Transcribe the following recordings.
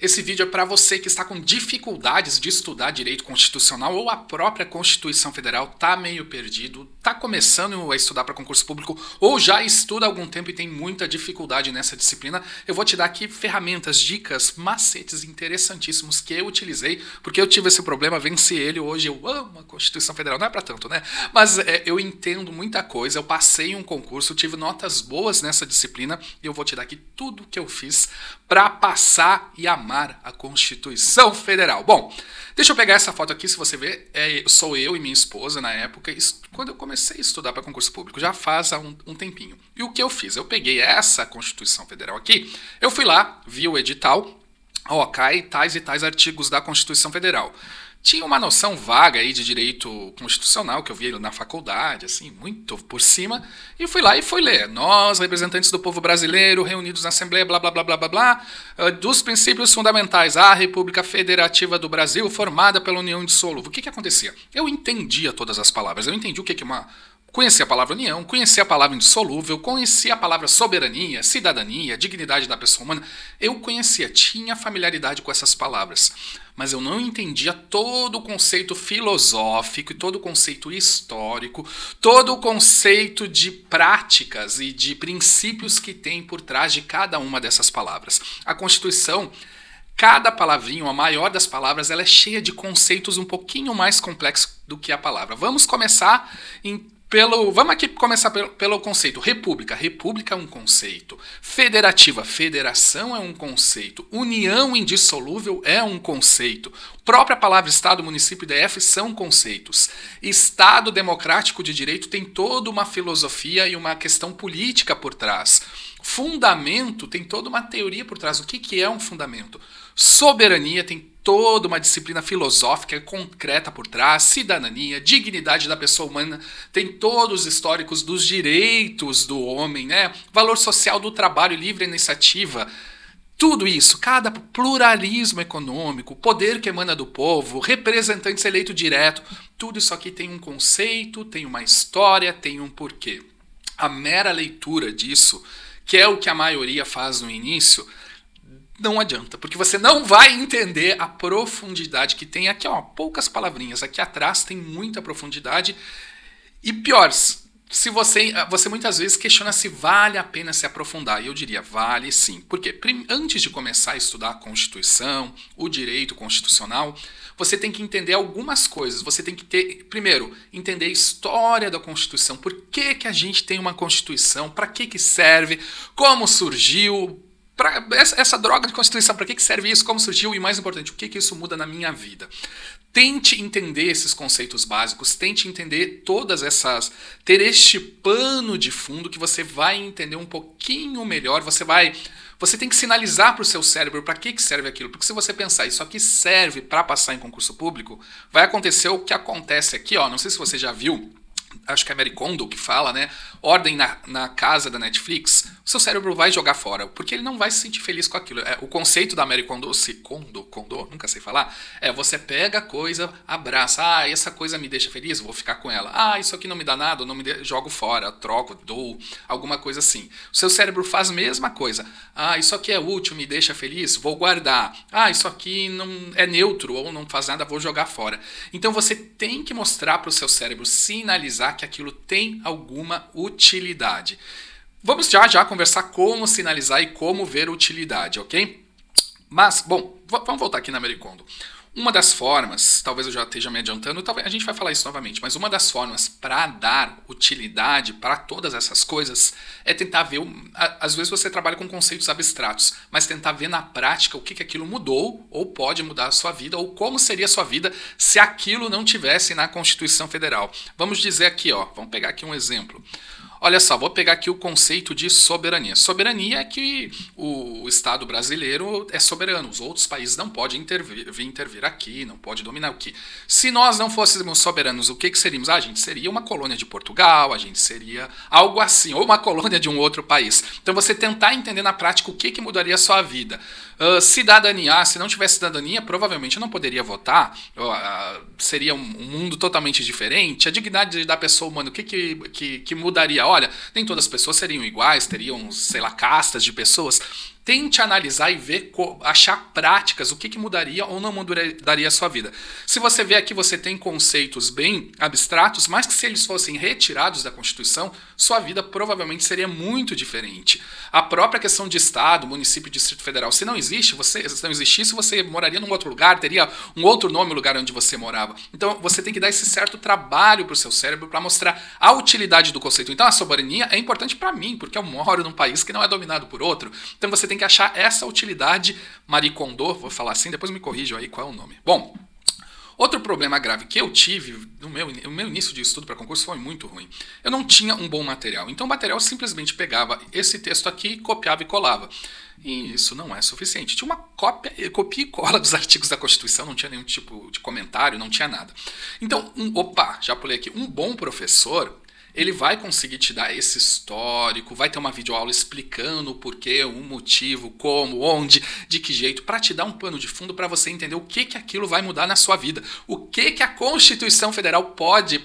Esse vídeo é para você que está com dificuldades de estudar direito constitucional ou a própria Constituição Federal, tá meio perdido, tá começando a estudar para concurso público ou já estuda há algum tempo e tem muita dificuldade nessa disciplina. Eu vou te dar aqui ferramentas, dicas, macetes interessantíssimos que eu utilizei, porque eu tive esse problema, venci ele, hoje eu amo a Constituição Federal, não é para tanto, né? Mas eu entendo muita coisa, eu passei um concurso, tive notas boas nessa disciplina e eu vou te dar aqui tudo que eu fiz para passar e amar a Constituição Federal. Bom, deixa eu pegar essa foto aqui, se você ver, sou eu e minha esposa na época, quando eu comecei a estudar para concurso público, já faz um tempinho. E o que eu fiz? Eu peguei essa Constituição Federal aqui, eu fui lá, vi o edital, cai tais e tais artigos da Constituição Federal. Tinha uma noção vaga aí de direito constitucional, que eu vi na faculdade, assim, muito por cima, e fui lá e fui ler. Nós, representantes do povo brasileiro, reunidos na Assembleia, blá, blá, blá, blá, blá, blá, dos princípios fundamentais, a República Federativa do Brasil, formada pela União indissolúvel. O que acontecia? Eu entendia todas as palavras, eu entendi o que é uma... Conhecia a palavra união, conhecia a palavra indissolúvel, conhecia a palavra soberania, cidadania, dignidade da pessoa humana. Eu conhecia, tinha familiaridade com essas palavras. Mas eu não entendia todo o conceito filosófico e todo o conceito histórico, todo o conceito de práticas e de princípios que tem por trás de cada uma dessas palavras. A Constituição, cada palavrinha, a maior das palavras, ela é cheia de conceitos um pouquinho mais complexos do que a palavra. Vamos começar Vamos aqui começar pelo conceito. República. República é um conceito. Federativa. Federação é um conceito. União indissolúvel é um conceito. Própria palavra Estado, município e DF são conceitos. Estado democrático de direito tem toda uma filosofia e uma questão política por trás. Fundamento tem toda uma teoria por trás. O que é um fundamento? Soberania tem toda uma disciplina filosófica concreta por trás, cidadania, dignidade da pessoa humana, tem todos os históricos dos direitos do homem, né? Valor social do trabalho, livre iniciativa, tudo isso, cada pluralismo econômico, poder que emana do povo, representantes eleitos direto, tudo isso aqui tem um conceito, tem uma história, tem um porquê. A mera leitura disso, que é o que a maioria faz no início, não adianta, porque você não vai entender a profundidade que tem aqui, poucas palavrinhas. Aqui atrás tem muita profundidade. E pior, se você muitas vezes questiona se vale a pena se aprofundar. E eu diria, vale sim. Porque antes de começar a estudar a Constituição, o direito constitucional, você tem que entender algumas coisas. Você tem que primeiro, entender a história da Constituição. Por que a gente tem uma Constituição? Para que serve? Como surgiu? Essa droga de Constituição, para que serve isso? Como surgiu? E mais importante, o que isso muda na minha vida? Tente entender esses conceitos básicos, tente entender ter este pano de fundo que você vai entender um pouquinho melhor, você tem que sinalizar para o seu cérebro para que serve aquilo, porque se você pensar isso aqui serve para passar em concurso público, vai acontecer o que acontece aqui, não sei se você já viu, acho que é a Marie Kondo que fala, né? Ordem na casa da Netflix, o seu cérebro vai jogar fora, porque ele não vai se sentir feliz com aquilo. O conceito da Marie Kondo, nunca sei falar, você pega a coisa, abraça, essa coisa me deixa feliz, vou ficar com ela. Isso aqui não me dá nada, jogo fora, troco, dou, alguma coisa assim. O seu cérebro faz a mesma coisa. Isso aqui é útil, me deixa feliz, vou guardar. Isso aqui não é neutro ou não faz nada, vou jogar fora. Então você tem que mostrar para o seu cérebro, sinalizar que aquilo tem alguma utilidade. Vamos já conversar como sinalizar e como ver utilidade, ok? Mas, bom, vamos voltar aqui na Marie Kondo. Uma das formas, talvez eu já esteja me adiantando, talvez a gente vai falar isso novamente, mas uma das formas para dar utilidade para todas essas coisas é tentar ver, às vezes você trabalha com conceitos abstratos, mas tentar ver na prática o que aquilo mudou ou pode mudar a sua vida, ou como seria a sua vida se aquilo não tivesse na Constituição Federal. Vamos dizer aqui, vamos pegar aqui um exemplo. Olha só, vou pegar aqui o conceito de soberania. Soberania é que o Estado brasileiro é soberano. Os outros países não podem intervir aqui, não pode dominar aqui. Se nós não fôssemos soberanos, o que seríamos? A gente seria uma colônia de Portugal, a gente seria algo assim, ou uma colônia de um outro país. Então você tentar entender na prática o que mudaria a sua vida. Cidadania, se não tivesse cidadania, provavelmente eu não poderia votar, seria um mundo totalmente diferente. A dignidade da pessoa humana, o que mudaria? Olha, nem todas as pessoas seriam iguais, teriam, sei lá, castas de pessoas. tente analisar e ver, achar práticas, o que mudaria ou não mudaria a sua vida. Se você vê aqui, você tem conceitos bem abstratos, mas que se eles fossem retirados da Constituição, sua vida provavelmente seria muito diferente. A própria questão de Estado, município, Distrito Federal, se não existisse, você moraria num outro lugar, teria um outro nome no lugar onde você morava. Então você tem que dar esse certo trabalho para o seu cérebro para mostrar a utilidade do conceito. Então a soberania é importante para mim, porque eu moro num país que não é dominado por outro. Então você tem que achar essa utilidade. Marie Kondo, vou falar assim, depois me corrijam aí qual é o nome. Bom, outro problema grave que eu tive no meu início de estudo para concurso foi muito ruim. Eu não tinha um bom material. Então o material simplesmente pegava esse texto aqui, copiava e colava. E isso não é suficiente. Tinha uma copia e cola dos artigos da Constituição, não tinha nenhum tipo de comentário, não tinha nada. Então, já pulei aqui. Um bom professor, ele vai conseguir te dar esse histórico, vai ter uma videoaula explicando o porquê, o motivo, como, onde, de que jeito, para te dar um pano de fundo para você entender o que aquilo vai mudar na sua vida. O que a Constituição Federal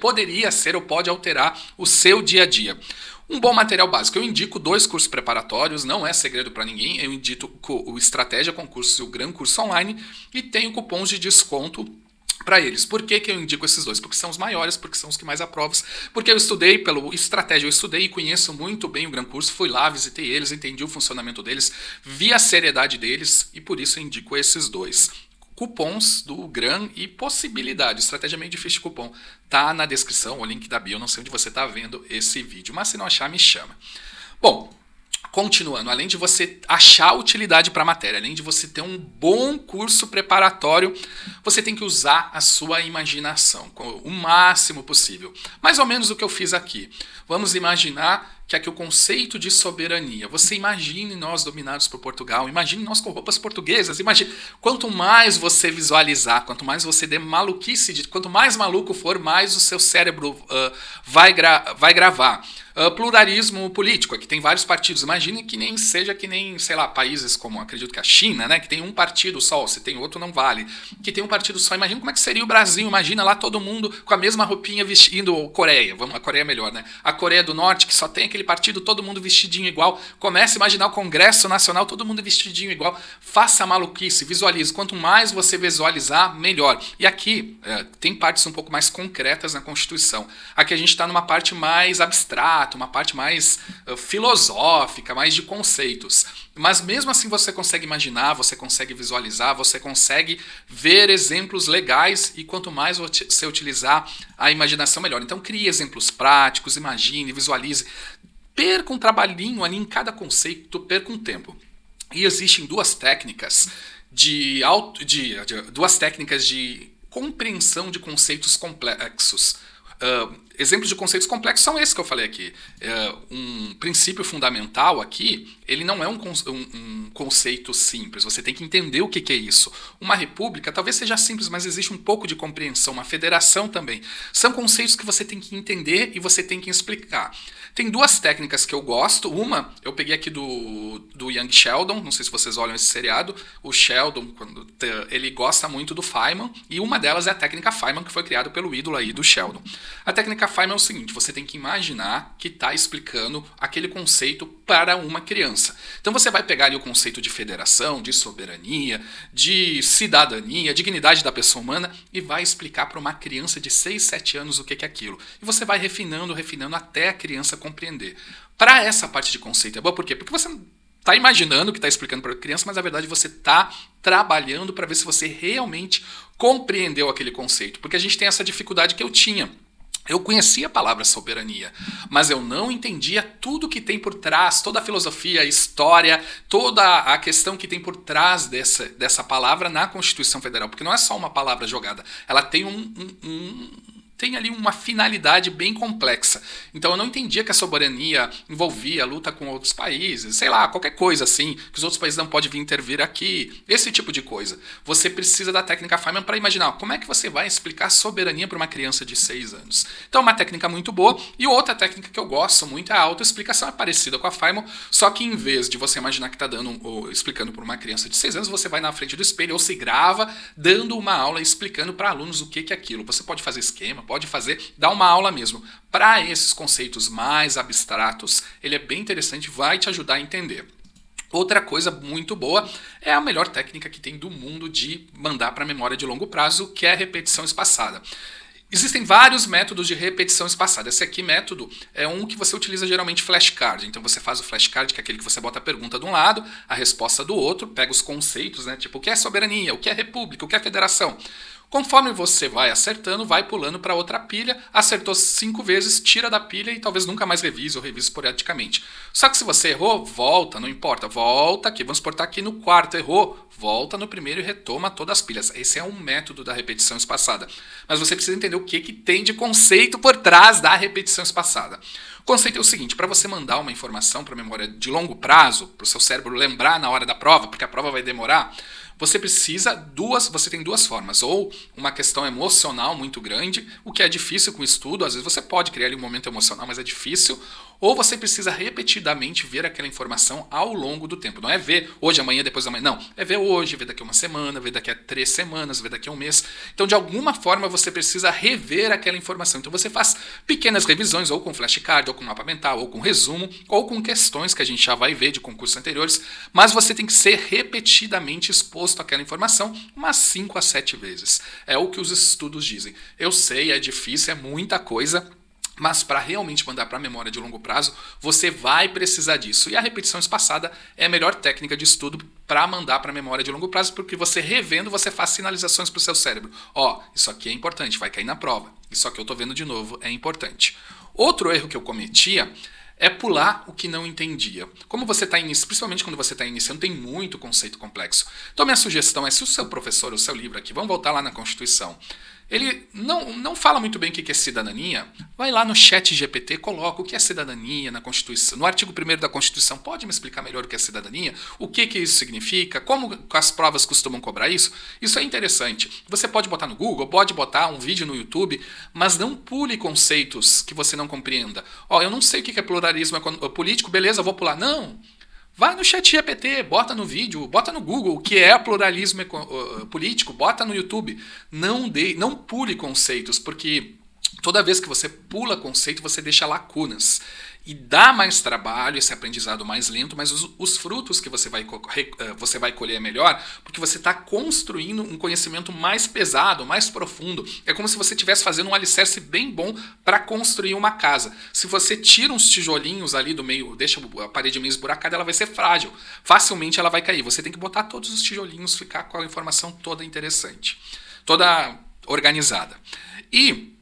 poderia ser ou pode alterar o seu dia a dia. Um bom material básico. Eu indico 2 cursos preparatórios, não é segredo para ninguém. Eu indico o Estratégia Concurso e o Gran Curso Online e tenho cupons de desconto para eles. Por que eu indico esses 2? Porque são os maiores, porque são os que mais aprovam. Porque eu estudei pelo Estratégia, eu estudei e conheço muito bem o Gran Curso, fui lá, visitei eles, entendi o funcionamento deles, vi a seriedade deles e por isso eu indico esses 2. Cupons do Gran e possibilidade. Estratégia é meio difícil de cupom. Tá na descrição, o link da bio. Não sei onde você está vendo esse vídeo, mas se não achar, me chama. Bom, continuando, além de você achar utilidade para a matéria, além de você ter um bom curso preparatório, você tem que usar a sua imaginação o máximo possível. Mais ou menos o que eu fiz aqui. Vamos imaginar que aqui o conceito de soberania. Você imagine nós dominados por Portugal, imagine nós com roupas portuguesas, imagine. Quanto mais você visualizar, quanto mais você der maluquice, quanto mais maluco for, mais o seu cérebro vai gravar. Pluralismo político, aqui tem vários partidos. Imagine que nem seja que nem, sei lá, países como, acredito que a China, né, que tem um partido só, se tem outro não vale. Que tem um partido só, imagina como é que seria o Brasil, imagina lá todo mundo com a mesma roupinha vestindo Coreia, a Coreia é melhor, né? A Coreia do Norte, que só tem aquele partido, todo mundo vestidinho igual. Comece a imaginar o Congresso Nacional, todo mundo vestidinho igual. Faça a maluquice, visualize. Quanto mais você visualizar, melhor. E aqui tem partes um pouco mais concretas na Constituição. Aqui a gente está numa parte mais abstrata, uma parte mais filosófica, mais de conceitos. Mas mesmo assim você consegue imaginar, você consegue visualizar, você consegue ver exemplos legais e quanto mais você utilizar a imaginação, melhor. Então crie exemplos práticos, imagine, visualize. Perca um trabalhinho ali em cada conceito, perca um tempo. E existem 2 técnicas de compreensão de conceitos complexos. Exemplos de conceitos complexos são esses que eu falei aqui. Um princípio fundamental aqui, ele não é um conceito simples. Você tem que entender o que é isso. Uma república talvez seja simples, mas existe um pouco de compreensão. Uma federação também. São conceitos que você tem que entender e você tem que explicar. Tem 2 técnicas que eu gosto. Uma, eu peguei aqui do Young Sheldon. Não sei se vocês olham esse seriado. O Sheldon, ele gosta muito do Feynman. E uma delas é a técnica Feynman, que foi criada pelo ídolo aí do Sheldon. A técnica Feynman é o seguinte: você tem que imaginar que está explicando aquele conceito para uma criança. Então você vai pegar ali o conceito de federação, de soberania, de cidadania, dignidade da pessoa humana e vai explicar para uma criança de 6, 7 anos o que é aquilo. E você vai refinando até a criança compreender. Para essa parte de conceito é boa, por quê? Porque você está imaginando que está explicando para a criança, mas na verdade você está trabalhando para ver se você realmente compreendeu aquele conceito. Porque a gente tem essa dificuldade que eu tinha. Eu conhecia a palavra soberania, mas eu não entendia tudo que tem por trás, toda a filosofia, a história, toda a questão que tem por trás dessa palavra na Constituição Federal. Porque não é só uma palavra jogada, ela tem tem ali uma finalidade bem complexa. Então eu não entendia que a soberania envolvia a luta com outros países, sei lá, qualquer coisa assim, que os outros países não podem vir intervir aqui, esse tipo de coisa. Você precisa da técnica Feynman para imaginar como é que você vai explicar soberania para uma criança de 6 anos. Então é uma técnica muito boa. E outra técnica que eu gosto muito é a autoexplicação, é parecida com a Feynman, só que em vez de você imaginar que está explicando para uma criança de 6 anos, você vai na frente do espelho ou se grava dando uma aula explicando para alunos o que é aquilo. Você pode fazer esquema, pode dar uma aula mesmo. Para esses conceitos mais abstratos, ele é bem interessante, vai te ajudar a entender. Outra coisa muito boa é a melhor técnica que tem do mundo de mandar para a memória de longo prazo, que é a repetição espaçada. Existem vários métodos de repetição espaçada. Esse aqui método é um que você utiliza geralmente flashcard. Então você faz o flashcard, que é aquele que você bota a pergunta de um lado, a resposta do outro, pega os conceitos, né? Tipo, o que é soberania, o que é república, o que é federação. Conforme você vai acertando, vai pulando para outra pilha, acertou 5 vezes, tira da pilha e talvez nunca mais revise ou revise esporadicamente. Só que se você errou, volta, não importa, volta aqui, vamos portar aqui no quarto, errou, volta no primeiro e retoma todas as pilhas. Esse é um método da repetição espaçada. Mas você precisa entender o que tem de conceito por trás da repetição espaçada. O conceito é o seguinte, para você mandar uma informação para a memória de longo prazo, para o seu cérebro lembrar na hora da prova, porque a prova vai demorar, você tem duas formas, ou uma questão emocional muito grande, o que é difícil com o estudo, às vezes você pode criar ali um momento emocional, mas é difícil, ou você precisa repetidamente ver aquela informação ao longo do tempo. Não é ver hoje, amanhã, depois da manhã, não. É ver hoje, ver daqui a uma semana, ver daqui a 3 semanas, ver daqui a um mês. Então, de alguma forma, você precisa rever aquela informação. Então, você faz pequenas revisões, ou com flashcard, ou com mapa mental, ou com resumo, ou com questões que a gente já vai ver de concursos anteriores, mas você tem que ser repetidamente exposto àquela informação umas 5 a 7 vezes. É o que os estudos dizem. Eu sei, é difícil, é muita coisa, mas para realmente mandar para a memória de longo prazo, você vai precisar disso. E a repetição espaçada é a melhor técnica de estudo para mandar para a memória de longo prazo, porque você revendo, você faz sinalizações para o seu cérebro. Ó, isso aqui é importante, vai cair na prova. Isso aqui eu estou vendo de novo, é importante. Outro erro que eu cometia é pular o que não entendia. Como você está iniciando, principalmente quando você está iniciando, tem muito conceito complexo. Então minha sugestão é, se o seu professor, o seu livro aqui, vamos voltar lá na Constituição, ele não fala muito bem o que é cidadania, vai lá no chat GPT, coloca o que é cidadania na Constituição. No artigo 1º da Constituição, pode me explicar melhor o que é cidadania? O que isso significa? Como as provas costumam cobrar isso? Isso é interessante. Você pode botar no Google, pode botar um vídeo no YouTube, mas não pule conceitos que você não compreenda. Ó, eu não sei o que é pluralismo político, beleza, eu vou pular. Não! Vai no chat GPT, bota no vídeo, bota no Google o que é pluralismo político, bota no YouTube. Não pule conceitos, porque toda vez que você pula conceito, você deixa lacunas. E dá mais trabalho, esse aprendizado mais lento, mas os frutos que você vai colher é melhor, porque você está construindo um conhecimento mais pesado, mais profundo. É como se você estivesse fazendo um alicerce bem bom para construir uma casa. Se você tira uns tijolinhos ali do meio, deixa a parede meio esburacada, ela vai ser frágil. Facilmente ela vai cair. Você tem que botar todos os tijolinhos, ficar com a informação toda interessante, toda organizada. E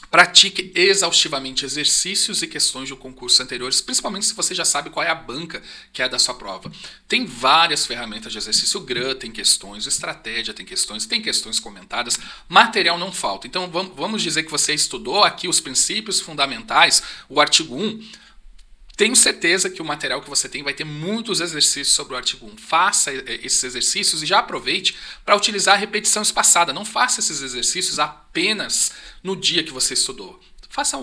pratique exaustivamente exercícios e questões de concursos anteriores, principalmente se você já sabe qual é a banca que é da sua prova. Tem várias ferramentas de exercício, o GRAM tem questões, estratégia tem questões comentadas, material não falta. Então vamos dizer que você estudou aqui os princípios fundamentais, o artigo 1, tenho certeza que o material que você tem vai ter muitos exercícios sobre o artigo 1. Faça esses exercícios e já aproveite para utilizar a repetição espaçada. Não faça esses exercícios apenas no dia que você estudou. Faça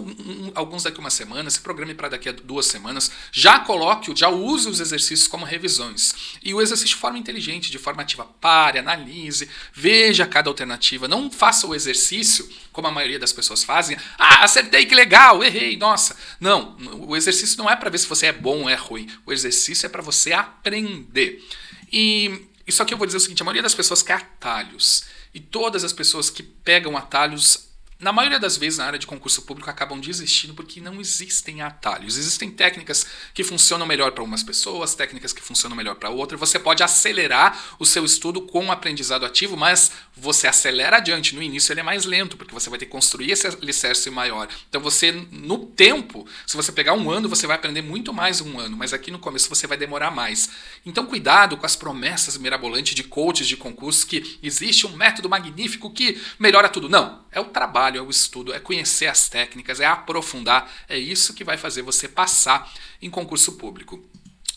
alguns daqui a uma semana, se programe para daqui a 2 semanas, já use os exercícios como revisões. E o exercício de forma inteligente, de forma ativa. Pare, analise, veja cada alternativa. Não faça o exercício, como a maioria das pessoas fazem. Ah, acertei, que legal, errei, nossa. Não, o exercício não é para ver se você é bom ou é ruim. O exercício é para você aprender. E isso aqui eu vou dizer o seguinte, a maioria das pessoas quer atalhos. E todas as pessoas que pegam atalhos, na maioria das vezes, na área de concurso público, acabam desistindo porque não existem atalhos. Existem técnicas que funcionam melhor para umas pessoas, técnicas que funcionam melhor para outras. Você pode acelerar o seu estudo com o aprendizado ativo, mas você acelera adiante. No início ele é mais lento, porque você vai ter que construir esse alicerce maior. Então você, no tempo, se você pegar 1 ano, você vai aprender muito mais em 1 ano, mas aqui no começo você vai demorar mais. Então cuidado com as promessas mirabolantes de coaches de concurso que existe um método magnífico que melhora tudo. Não, é o trabalho, é o estudo, é conhecer as técnicas, é aprofundar, é isso que vai fazer você passar em concurso público.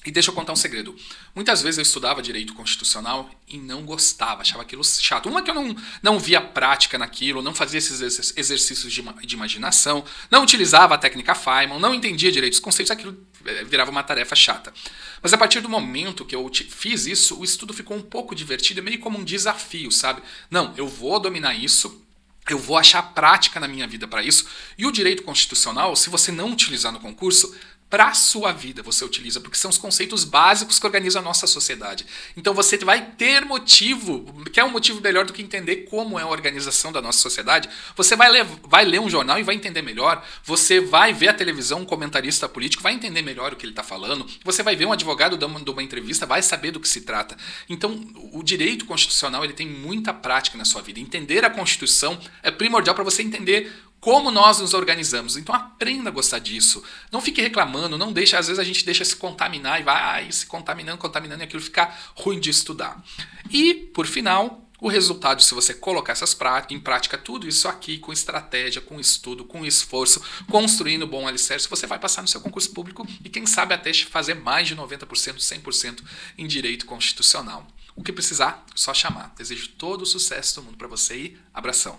E deixa eu contar um segredo. Muitas vezes eu estudava direito constitucional e não gostava, achava aquilo chato. Uma que eu não via prática naquilo, não fazia esses exercícios de imaginação, não utilizava a técnica Feynman, não entendia direito os conceitos, aquilo virava uma tarefa chata. Mas a partir do momento que eu fiz isso, o estudo ficou um pouco divertido, meio como um desafio, sabe? Não, eu vou dominar isso, eu vou achar prática na minha vida para isso. E o direito constitucional, se você não utilizar no concurso, para a sua vida você utiliza, porque são os conceitos básicos que organizam a nossa sociedade. Então você vai ter motivo, que é um motivo melhor do que entender como é a organização da nossa sociedade. Você vai ler um jornal e vai entender melhor. Você vai ver a televisão, um comentarista político, vai entender melhor o que ele está falando. Você vai ver um advogado dando uma entrevista, vai saber do que se trata. Então o direito constitucional ele tem muita prática na sua vida. Entender a Constituição é primordial para você entender como nós nos organizamos. Então aprenda a gostar disso. Não fique reclamando, não deixe, às vezes a gente deixa se contaminar e vai se contaminando e aquilo fica ruim de estudar. E, por final, o resultado, se você colocar em prática tudo isso aqui, com estratégia, com estudo, com esforço, construindo um bom alicerce, você vai passar no seu concurso público e quem sabe até fazer mais de 90%, 100% em direito constitucional. O que precisar, só chamar. Desejo todo o sucesso do mundo para você e abração.